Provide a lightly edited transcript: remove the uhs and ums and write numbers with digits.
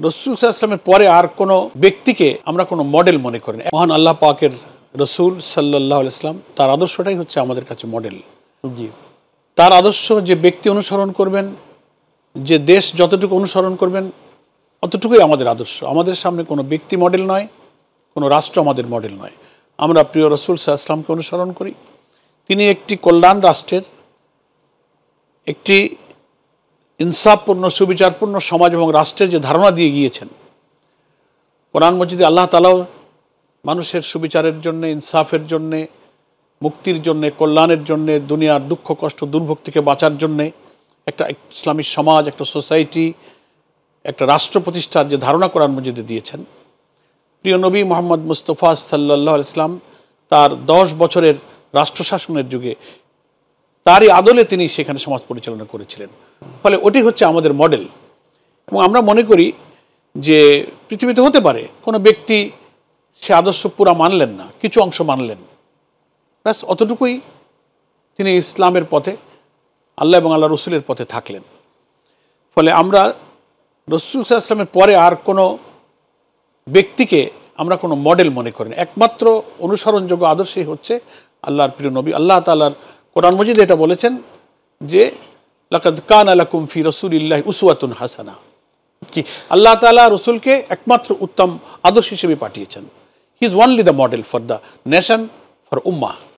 রসুল সাল্লাল্লাহু আলাইহি ওয়াসাল্লামের পরে আর কোনো ব্যক্তিকে আমরা কোনো মডেল মনে করি না। মহান আল্লাহ পাকের রসুল সাল্লাল্লাহু আলাইহি ওয়াসাল্লাম তার আদর্শটাই হচ্ছে আমাদের কাছে মডেল। জি, তার আদর্শ যে ব্যক্তি অনুসরণ করবেন, যে দেশ যতটুকু অনুসরণ করবেন, অতটুকুই আমাদের আদর্শ। আমাদের সামনে কোনো ব্যক্তি মডেল নয়, কোনো রাষ্ট্র আমাদের মডেল নয়। আমরা প্রিয় রসুল সাল্লাল্লাহু আলাইহি ওয়াসাল্লামকে অনুসরণ করি। তিনি একটি কল্যাণ রাষ্ট্রের, একটি ইনসাফপূর্ণ সুবিচারপূর্ণ সমাজ এবং রাষ্ট্রের যে ধারণা দিয়ে গিয়েছেন। কোরআন মজিদে আল্লাহ তাআলাও মানুষের সুবিচারের জন্যে, ইনসাফের জন্যে, মুক্তির জন্যে, কল্যাণের জন্যে, দুনিয়ার দুঃখ কষ্ট দুর্ভোগ থেকে বাঁচার জন্যে একটা ইসলামী সমাজ, একটা সোসাইটি, একটা রাষ্ট্র প্রতিষ্ঠার যে ধারণা কোরআন মজিদে দিয়েছেন। প্রিয় নবী মুহাম্মদ মুস্তাফা সাল্লাল্লাহু আলাইহি ওয়াসাল্লাম তার 10 বছরের রাষ্ট্রশাসনের যুগে তারই আদলে তিনি সেখানে সমাজ পরিচালনা করেছিলেন। ফলে ওটি হচ্ছে আমাদের মডেল। এবং আমরা মনে করি যে পৃথিবীতে হতে পারে কোনো ব্যক্তি সে আদর্শ পুরা মানলেন না, কিছু অংশ মানলেন, ব্যাস অতটুকুই তিনি ইসলামের পথে, আল্লাহ এবং আল্লাহ রসুলের পথে থাকলেন। ফলে আমরা রসুল সাল্লাল্লাহু আলাইহি ওয়াসাল্লামের পরে আর কোনো ব্যক্তিকে আমরা কোনো মডেল মনে করি না। একমাত্র অনুসরণযোগ্য আদর্শই হচ্ছে আল্লাহর প্রিয় নবী। আল্লাহ তাআলার কোরআন মজিদে এটা বলেছেন যে লাকাদ কানা লাকুম ফি রাসূলিল্লাহি উসওয়াতুন হাসানাহ। জি, আল্লাহ তাআলা রসুলকে একমাত্র উত্তম আদর্শ হিসেবে পাঠিয়েছেন। He is only the model for the nation, for Ummah.